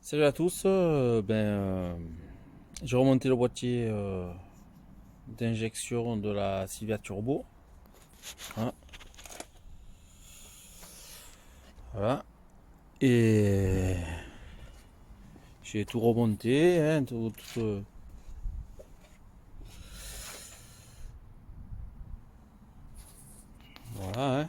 Salut à tous, j'ai remonté le boîtier d'injection de la Silvia Turbo. Hein, voilà. Et j'ai tout remonté. Hein, voilà. Hein.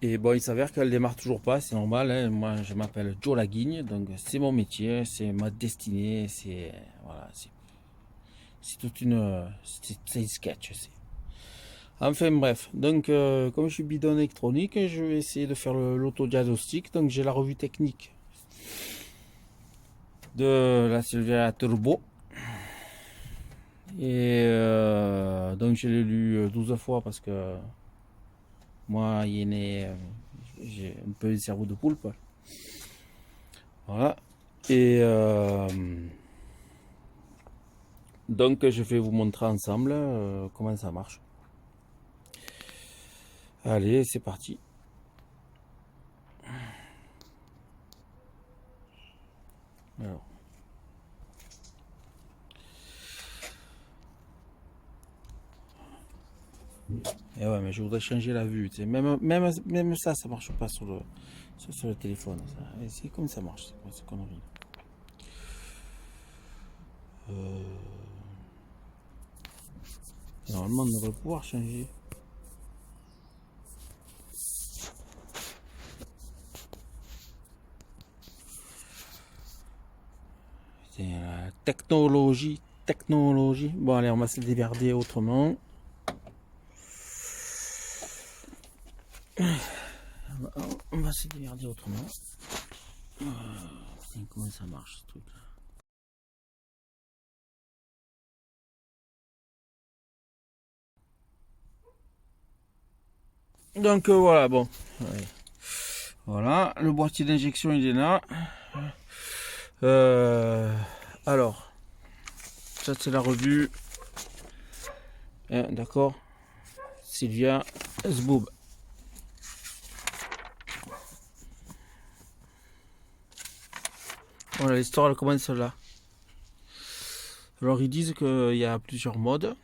Et bon, il s'avère qu'elle démarre toujours pas, c'est normal. Hein. Moi, je m'appelle Joe Laguigne, donc c'est mon métier, c'est ma destinée, c'est voilà, c'est toute une, c'est une sketch. Enfin bref, donc comme je suis bidon électronique, je vais essayer de faire l'autodiagnostic. Donc j'ai la revue technique de la Silvia Turbo. Et donc je l'ai lu 12 fois parce que moi, il est né, j'ai un peu le cerveau de poulpe. Voilà. Et donc je vais vous montrer ensemble comment ça marche. Allez, c'est parti. Alors. Et ouais, mais je voudrais changer la vue. Même ça, ça marche pas sur le téléphone. C'est comme ça marche, c'est quoi cette connerie. Normalement, on devrait pouvoir changer. C'est la technologie, technologie. Bon, allez, on va se démerder autrement. On va se démerder autrement. Putain, comment ça marche ce truc-là? Donc voilà, bon. Ouais. Voilà, le boîtier d'injection il est là. Euh, alors, ça c'est la revue. Hein, d'accord. Sylvia Zboob. Voilà, l'histoire elle commence là. Alors ils disent qu'il y a plusieurs modes.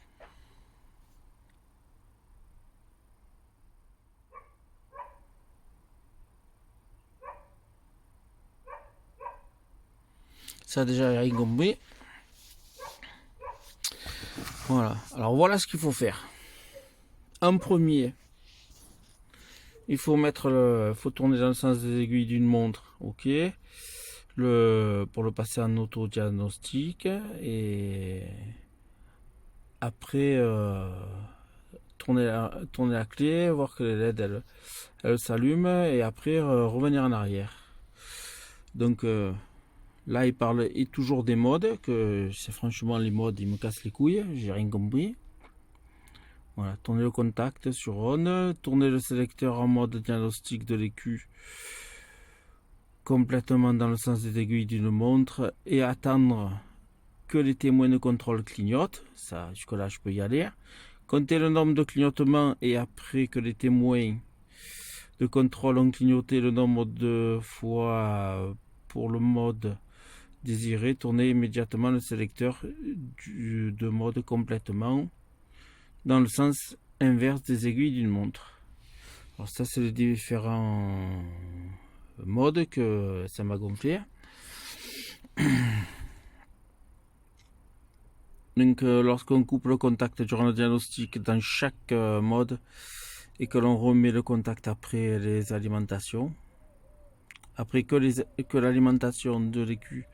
Ça déjà rien compris. Voilà. Alors voilà ce qu'il faut faire. En premier, il faut faut tourner dans le sens des aiguilles d'une montre. Ok. Pour le passer en auto-diagnostic et après tourner la clé, voir que les LED elle s'allume et après revenir en arrière. Donc là il parle et toujours des modes que c'est franchement les modes ils me cassent les couilles, j'ai rien compris. Voilà, tourner le contact sur on, tourner le sélecteur en mode diagnostic de l'écu complètement dans le sens des aiguilles d'une montre et attendre que les témoins de contrôle clignotent. Ça, jusque-là, je peux y aller. Compter le nombre de clignotements et après que les témoins de contrôle ont clignoté le nombre de fois pour le mode désiré, tourner immédiatement le sélecteur de mode complètement dans le sens inverse des aiguilles d'une montre. Alors ça, c'est les différents modes que ça m'a gonflé. Donc lorsqu'on coupe le contact durant le diagnostic dans chaque mode et que l'on remet le contact après les alimentations, après que l'alimentation de l'écu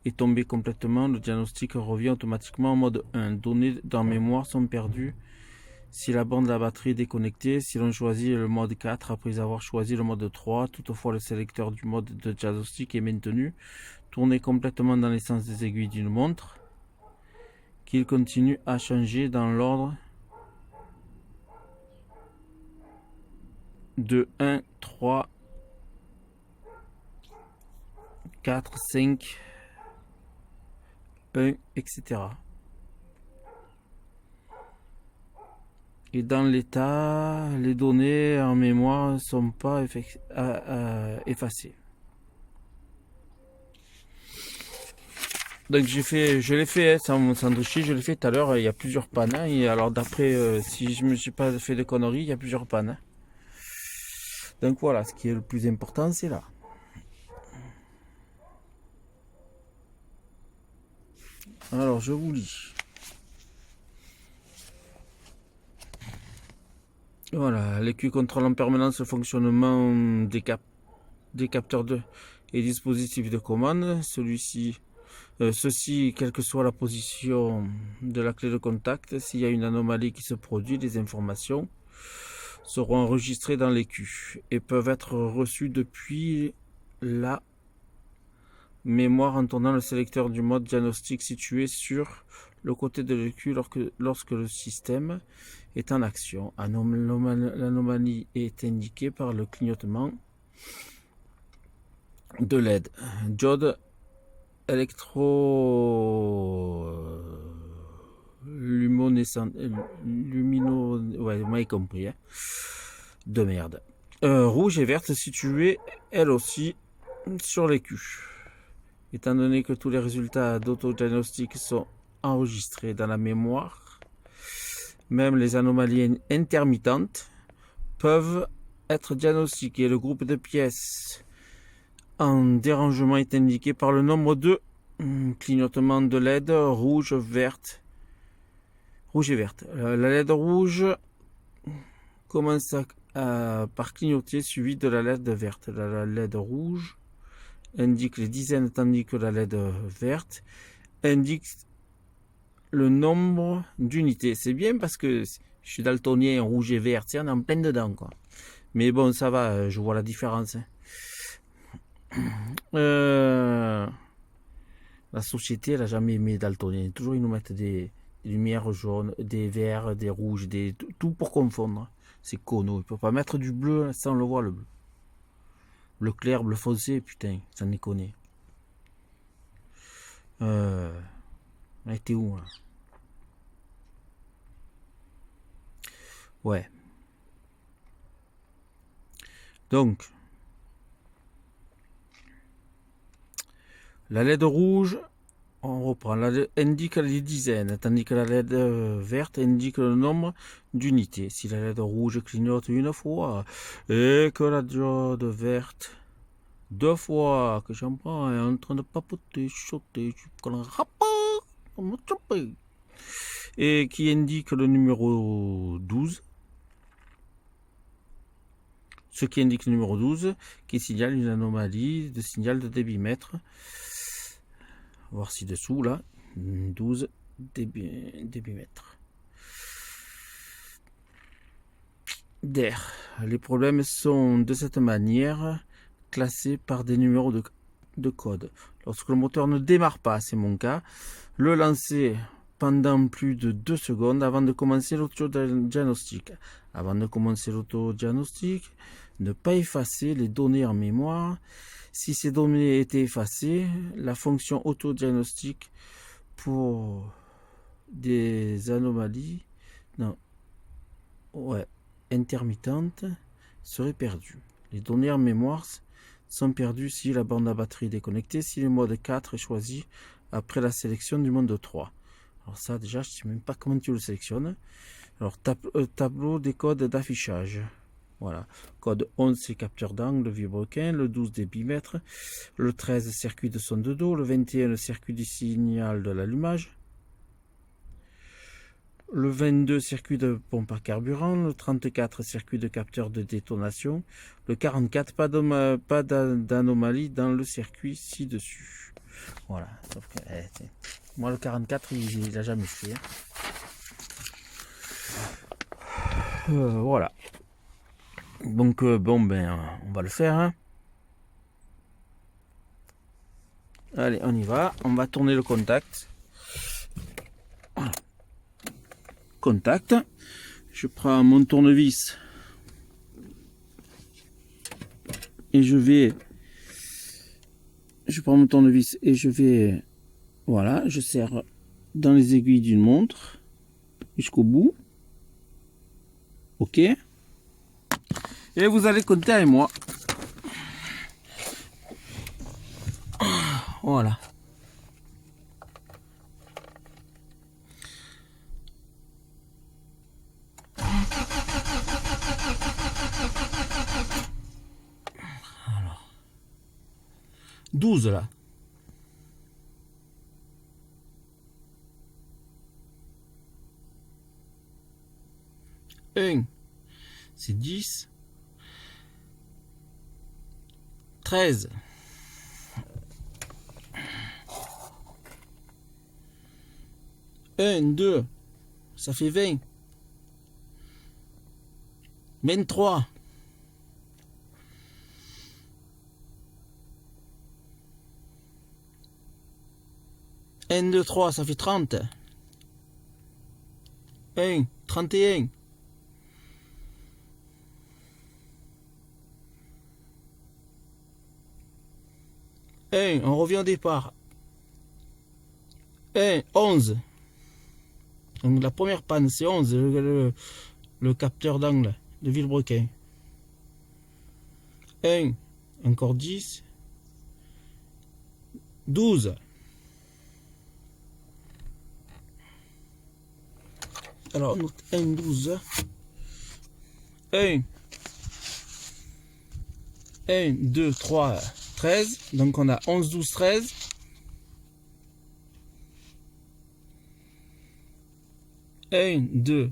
est tombée complètement, le diagnostic revient automatiquement en mode 1. Données dans mémoire sont perdues si la bande de la batterie est déconnectée, si l'on choisit le mode 4 après avoir choisi le mode 3, toutefois le sélecteur du mode de diagnostic est maintenu, tourné complètement dans les sens des aiguilles d'une montre, qu'il continue à changer dans l'ordre de 1, 3, 4, 5, 1, etc. Et dans l'état, les données en mémoire ne sont pas effacées. Donc je l'ai fait hein, sans tricher, je l'ai fait tout à l'heure. Il y a plusieurs pannes. Hein, et alors d'après, si je me suis pas fait de conneries, il y a plusieurs pannes. Hein. Donc voilà, ce qui est le plus important, c'est là. Alors je vous lis. Voilà, l'écu contrôle en permanence le fonctionnement des capteurs et dispositifs de commande. Ceci, quelle que soit la position de la clé de contact, s'il y a une anomalie qui se produit, les informations seront enregistrées dans l'écu et peuvent être reçues depuis la mémoire en tournant le sélecteur du mode diagnostic situé sur le côté de l'écu lorsque le système est en action. L'anomalie est indiquée par le clignotement de LED. Diode luminescente. Ouais, vous m'avez compris. Hein. De merde. Rouge et verte situées, elles aussi, sur l'écu. Étant donné que tous les résultats d'autodiagnostic sont enregistrés dans la mémoire, même les anomalies intermittentes peuvent être diagnostiquées. Le groupe de pièces en dérangement est indiqué par le nombre de clignotements de LED rouge et verte. La LED rouge commence par clignoter suivi de la LED verte. La LED rouge indique les dizaines tandis que la LED verte indique le nombre d'unités. C'est bien parce que je suis daltonien, rouge et vert, on est en plein dedans quoi. Mais bon, ça va, je vois la différence. La société, elle a jamais aimé daltonien. Toujours ils nous mettent des lumières jaunes, des verts, des rouges, tout pour confondre. C'est cono. Ils peuvent pas mettre du bleu, ça on le voit le bleu. Bleu clair, bleu foncé, putain, ça en déconne. Elle était où là? Ouais. Donc, la LED rouge, on reprend, la LED indique les dizaines, tandis que la LED verte indique le nombre d'unités. Si la LED rouge clignote une fois et que la diode verte deux fois, que j'en prends est en train de papoter, chuchoter, et qui indique le numéro 12, ce qui indique le numéro 12, qui signale une anomalie de signal de débitmètre. Voir ci-dessous, là, 12 débitmètres. D'air. Les problèmes sont de cette manière classés par des numéros de code. Lorsque le moteur ne démarre pas, c'est mon cas, le lancer pendant plus de 2 secondes avant de commencer l'autodiagnostic. Avant de commencer l'autodiagnostic, ne pas effacer les données en mémoire. Si ces données étaient effacées, la fonction autodiagnostic pour des anomalies intermittentes serait perdue. Les données en mémoire sont perdues si la bande à batterie est déconnectée, si le mode 4 est choisi après la sélection du mode 3. Alors ça déjà, je ne sais même pas comment tu le sélectionnes. Alors tableau des codes d'affichage. Voilà, code 11 c'est capteur d'angle, vilebrequin, le 12 débitmètre, le 13 circuit de son de dos, le 21 le circuit du signal de l'allumage, le 22 circuit de pompe à carburant, le 34 circuit de capteur de détonation, le 44 pas d'anomalie dans le circuit ci-dessus. Voilà, sauf que moi le 44 il a jamais fait. Voilà. Donc bon ben on va le faire. Hein. Allez, on y va. On va tourner le contact. Voilà. Contact. Je prends mon tournevis et je prends mon tournevis et voilà, je serre dans les aiguilles d'une montre jusqu'au bout. Ok. Et vous allez compter avec moi. Voilà. 12 là. Un, c'est 10. 13. 1, 2, ça fait 20. 23. 1, 2, 3, ça fait 30. 1, 31. 1, on revient au départ. 1, 11. Donc la première panne, c'est 11, le capteur d'angle de Villebrequin. 1, encore 10. 12. Alors, 1, 12. 1, 1, 2, 3, 13. Donc on a 11, 12, 13. 1, 2.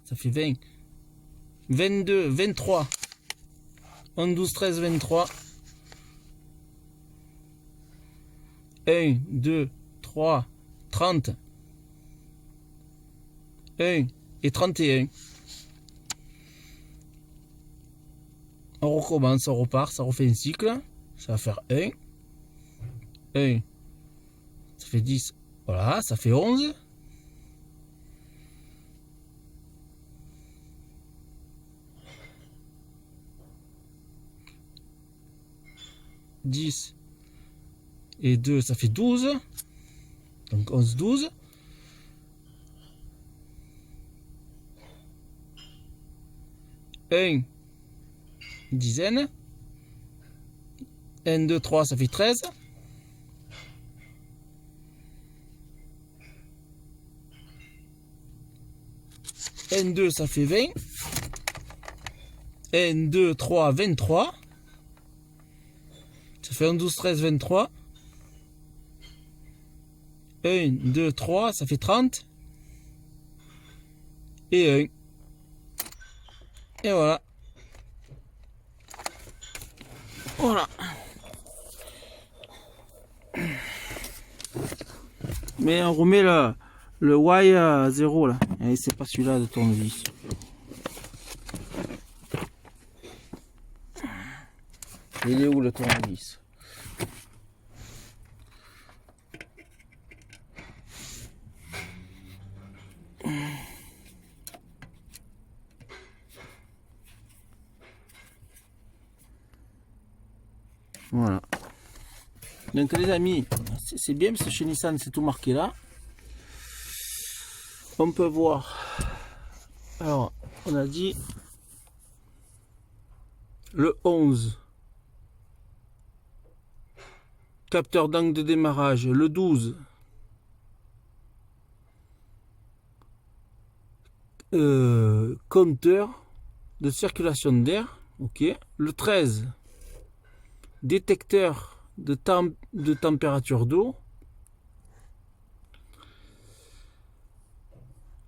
Ça fait 20. 22, 23. 11, 12, 13, 23. 1, 2, 3, 30. 1 et 31. On recommence, on repart, ça refait un cycle. Ça va faire 1. 1. Ça fait 10. Voilà, ça fait 11. Et 2, ça fait 12. Donc 11, 12. Une dizaine. 1, 2, 3, ça fait 13. 1, 2, ça fait 20. 1, 2, 3, 23. Ça fait 1, 12, 13, 23. 1, 2, 3, ça fait 30. Et 1. Et voilà. Voilà. Mais on remet le Y0 là. Et c'est pas celui-là de tournevis. Il est où le tournevis? Voilà. Donc les amis, c'est bien parce que chez Nissan c'est tout marqué là. On peut voir. Alors, on a dit le 11. Capteur d'angle de démarrage. Le 12. Compteur de circulation d'air. Ok. Le 13. Détecteur de température d'eau.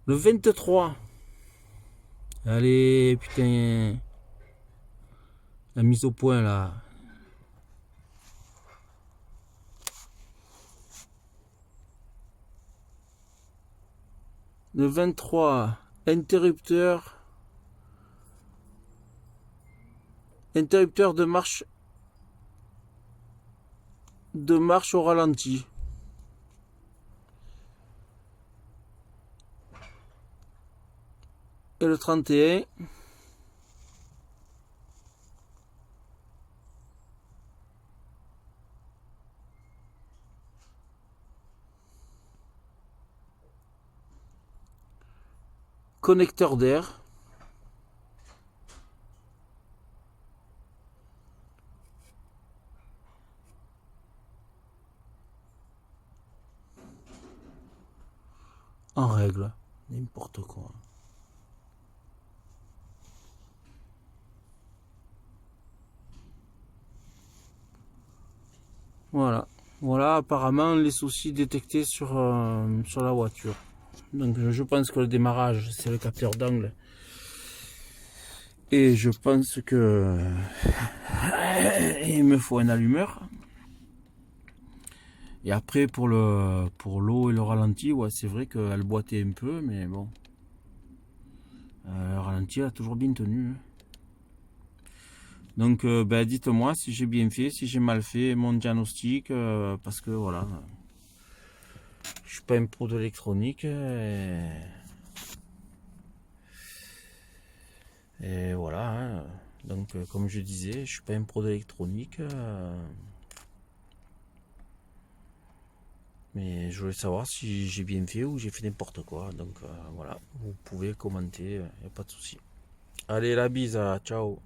Le 23. Allez, putain. La mise au point là. Le 23. Interrupteur de marche au ralenti. Et le 31. Connecteur d'air. En règle. N'importe quoi. Voilà. Voilà apparemment les soucis détectés sur la voiture. Donc je pense que le démarrage c'est le capteur d'angle. Et je pense que il me faut un allumeur. Et après pour l'eau et le ralenti, ouais c'est vrai qu'elle boitait un peu, mais bon. Le ralenti a toujours bien tenu. Donc ben, dites-moi si j'ai bien fait, si j'ai mal fait mon diagnostic, parce que voilà, je suis pas un pro de l'électronique. Et voilà, hein. Donc comme je disais, je suis pas un pro d'électronique. Mais je voulais savoir si j'ai bien fait ou j'ai fait n'importe quoi. Donc voilà, vous pouvez commenter, y a pas de souci. Allez, la bise, ciao.